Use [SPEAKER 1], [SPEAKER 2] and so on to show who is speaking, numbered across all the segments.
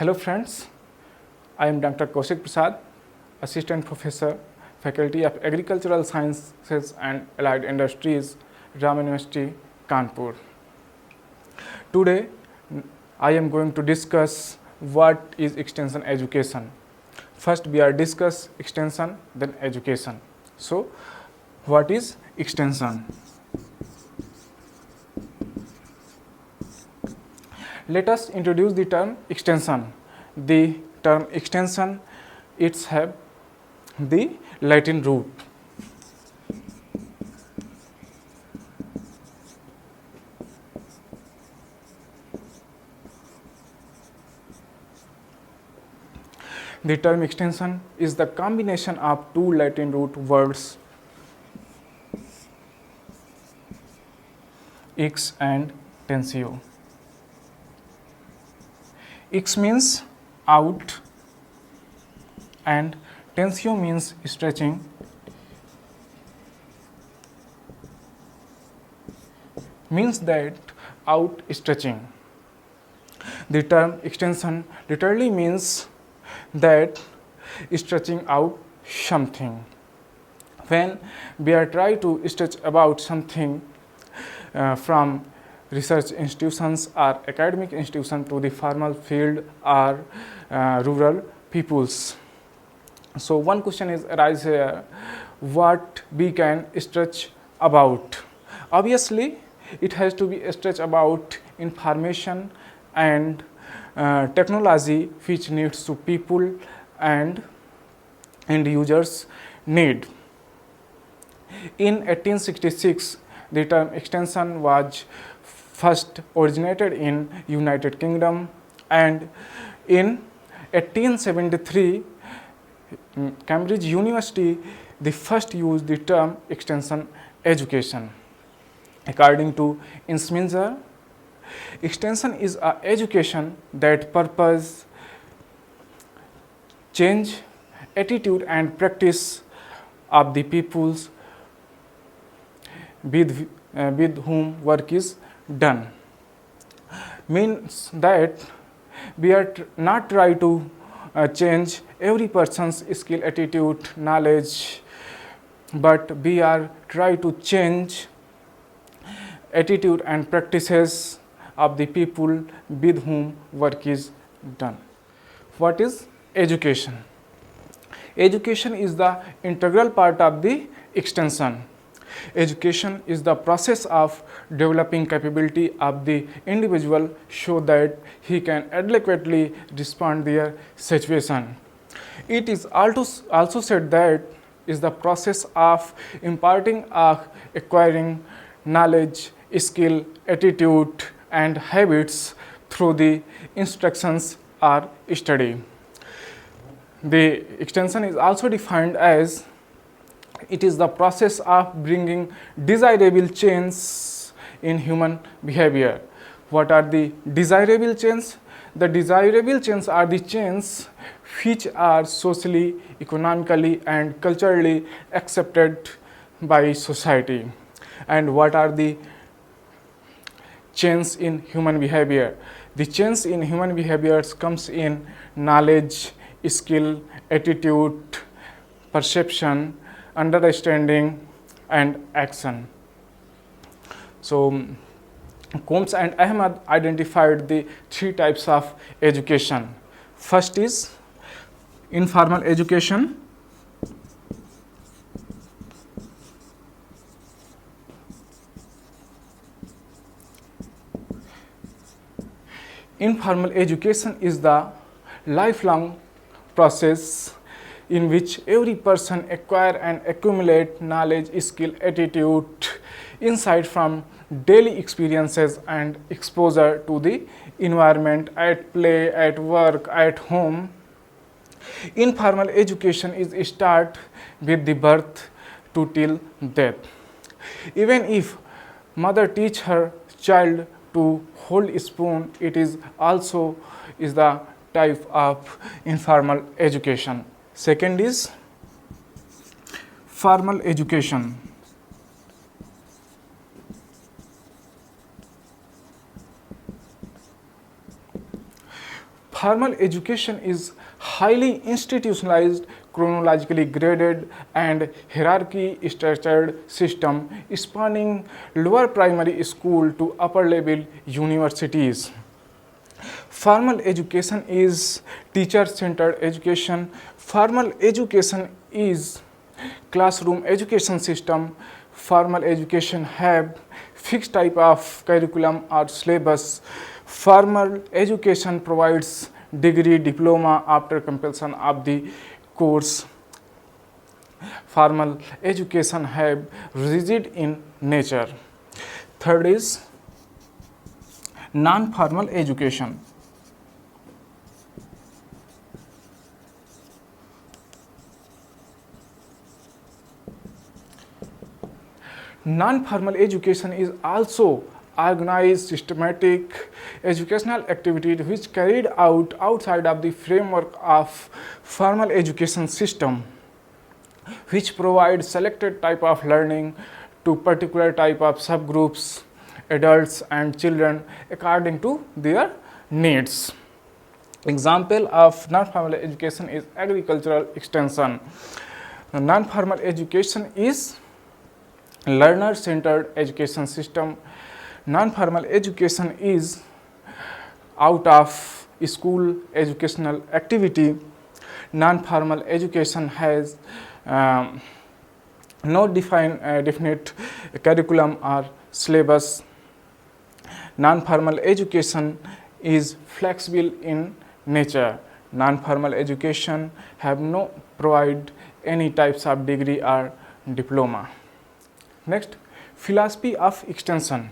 [SPEAKER 1] Hello friends, I am Dr. Kaushik Prasad, Assistant Professor, Faculty of Agricultural Sciences and Allied Industries, Ram University, Kanpur. Today, I am going to discuss what is extension education. First, we are discuss extension, then education. So, what is extension? Let us introduce the term extension. The term extension, it's have the Latin root. The term extension is the combination of two Latin root words ex and tensio. Ex means out and tensio means stretching. Means that out stretching. The term extension literally means that stretching out something. When we are trying to stretch about something from research institutions or academic institutions to the formal field or rural peoples. So one question is arise here, what we can stretch about? Obviously, it has to be stretched about information and technology which needs to people and end users need. In 1866, the term extension was first originated in United Kingdom, and in 1873, Cambridge University they first used the term extension education. According to Insminger, extension is an education that purpose change attitude and practice of the peoples with whom work is done. Means that we are not try to change every person's skill, attitude, knowledge, but we are try to change attitude and practices of the people with whom work is done. What is education? Education is the integral part of the extension. Education is the process of developing capability of the individual so that he can adequately respond their situation. It is also said that is the process of imparting or acquiring knowledge, skill, attitude and habits through the instructions or study. The extension is also defined as it is the process of bringing desirable change in human behavior. What are the desirable changes? The desirable changes are the changes which are socially, economically and culturally accepted by society. And what are the changes in human behavior? The change in human behaviors comes in knowledge, skill, attitude, perception, understanding and action. So Combs and Ahmad identified the three types of education. First is informal education. Informal education is the lifelong process in which every person acquire and accumulate knowledge, skill, attitude, insight from daily experiences and exposure to the environment at play, at work, at home. Informal education is start with the birth to till death. Even if mother teach her child to hold a spoon, it is also is the type of informal education. Second is formal education. Formal education is highly institutionalized, chronologically graded and hierarchy structured system spanning lower primary school to upper level universities. Formal education is teacher centered education. Formal education is classroom education system. Formal education have fixed type of curriculum or syllabus. Formal education provides degree, diploma after completion of the course. Formal education have rigid in nature. Third is non-formal education. Non-formal education is also organized, systematic educational activity which carried out outside of the framework of formal education system, which provide selected type of learning to particular type of subgroups, adults and children according to their needs. Example of non-formal education is agricultural extension. Non-formal education is learner-centered education system. Non-formal education is out of school educational activity. Non-formal education has no definite curriculum or syllabus. Non-formal education is flexible in nature. Non-formal education have no provide any types of degree or diploma. Next, philosophy of extension.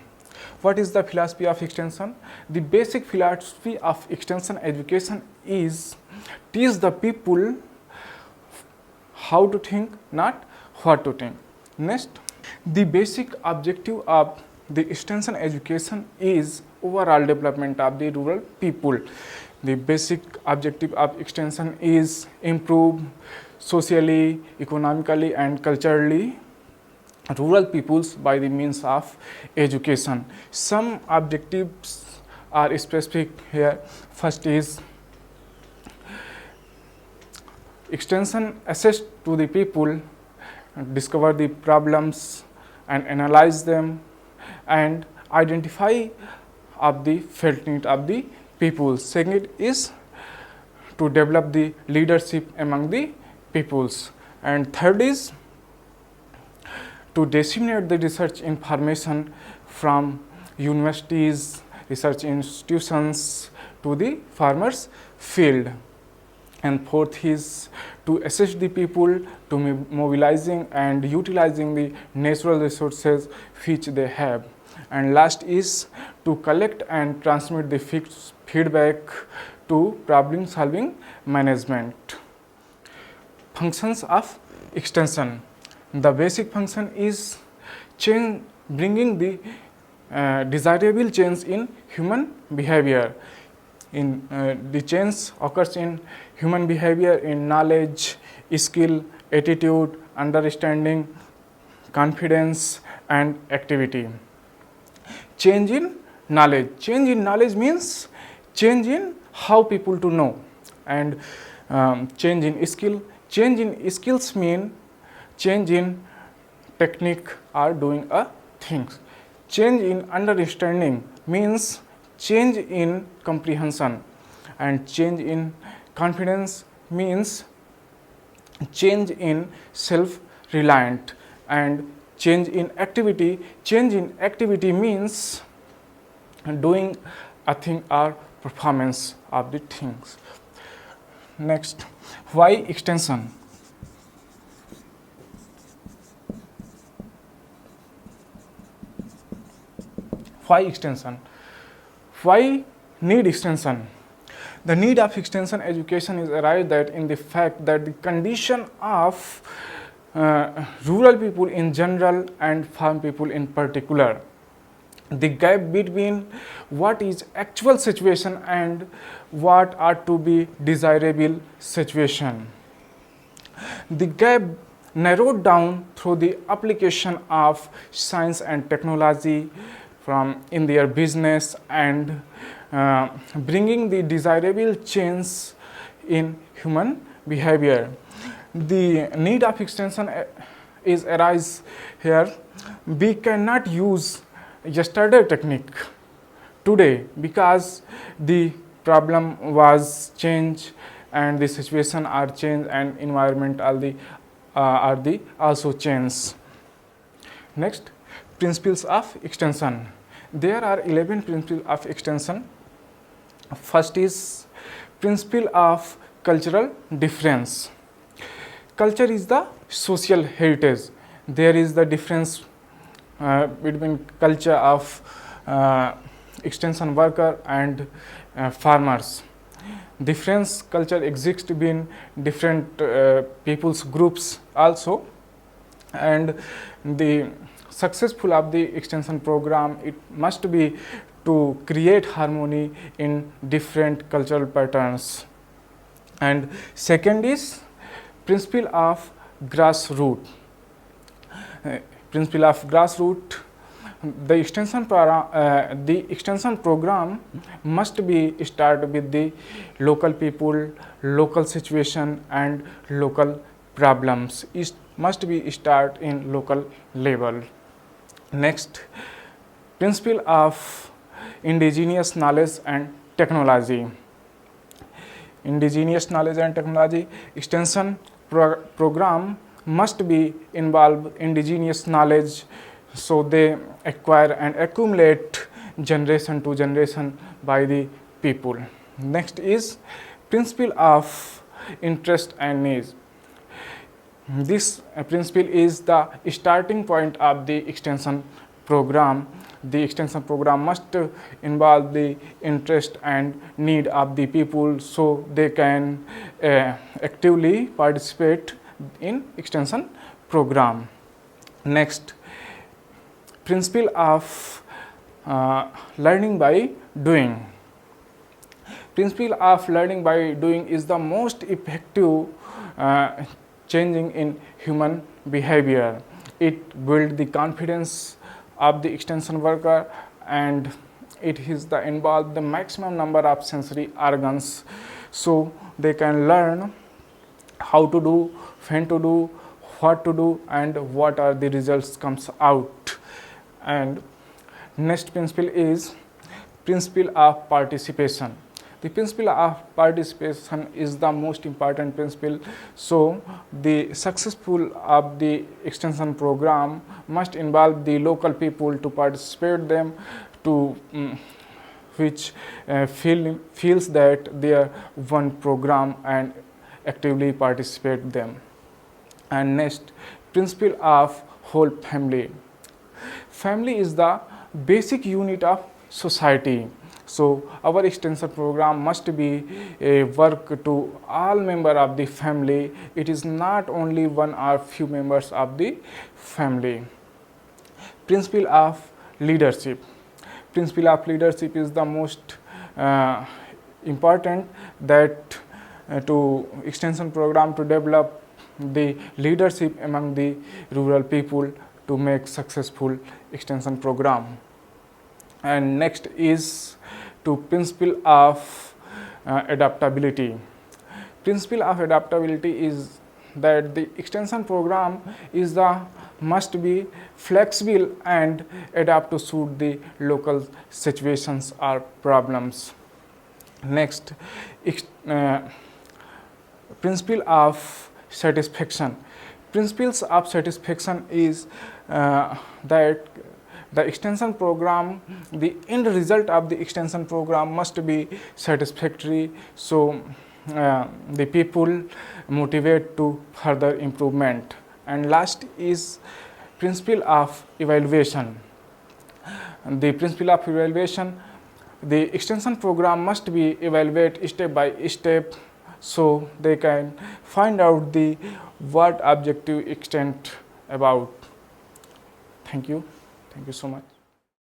[SPEAKER 1] What is the philosophy of extension? The basic philosophy of extension education is teach the people how to think, not what to think. Next, the basic objective of the extension education is overall development of the rural people. The basic objective of extension is improve socially, economically and culturally rural peoples by the means of education. Some objectives are specific here. First is extension assist to the people, discover the problems and analyze them and identify of the felt need of the people. Second is to develop the leadership among the peoples. And third is to disseminate the research information from universities, research institutions to the farmers field. And fourth is to assist the people to mobilizing and utilizing the natural resources which they have. And last is to collect and transmit the feedback to problem solving management. Functions of extension. The basic function is change, bringing the desirable change in human behavior. The change occurs in human behavior in knowledge, skill, attitude, understanding, confidence and activity. Change in knowledge. Change in knowledge means change in how people to know, and change in skill. Change in skills mean change in technique or doing a things. Change in understanding means change in comprehension, and change in confidence means change in self-reliant, and change in activity. Change in activity means doing a thing or performance of the things. Next, why extension? Why extension? Why need extension? The need of extension education is arrived at in the fact that the condition of rural people in general and farm people in particular, the gap between what is actual situation and what are to be desirable situation. The gap narrowed down through the application of science and technology, from in their business and bringing the desirable change in human behavior. The need of extension is arise here. We cannot use yesterday technique today because the problem was changed and the situation are changed and environment are the also changed. Next, principles of extension. There are 11 principles of extension. First is principle of cultural difference. Culture is the social heritage. There is the difference between culture of extension worker and farmers. Difference culture exists between different people's groups also, and the successful of the extension program, it must be to create harmony in different cultural patterns. And second is principle of grassroots. Principle of grassroots. The extension program must be started with the local people, local situation and local problems. It must be start in local level. Next, principle of indigenous knowledge and technology. Indigenous knowledge and technology. Extension program must be involve indigenous knowledge, so they acquire and accumulate generation to generation by the people. Next is principle of interest and needs. This principle is the starting point of the extension program. The extension program must involve the interest and need of the people, so they can actively participate in extension program. Next, principle of learning by doing. Principle of learning by doing is the most effective changing in human behavior. It builds the confidence of the extension worker, and it is the involve the maximum number of sensory organs, so they can learn how to do, when to do, what to do, and what are the results comes out. And next principle is principle of participation. The principle of participation is the most important principle. So the successful of the extension program must involve the local people to participate them, to which feels that they are one program and actively participate them. And next, principle of whole family. Family is the basic unit of society. So our extension program must be a work to all members of the family. It is not only one or few members of the family. Principle of leadership. Principle of leadership is the most important, that to extension program to develop the leadership among the rural people to make successful extension program. And next is to principle of adaptability. Principle of adaptability is that the extension program is the must be flexible and adapt to suit the local situations or problems. Next, principle of satisfaction. Principles of satisfaction is that the extension program, the end result of the extension program must be satisfactory, so the people motivate to further improvement. And last is principle of evaluation. The principle of evaluation, the extension program must be evaluated step by step, so they can find out the what objective extent about. Thank you so much.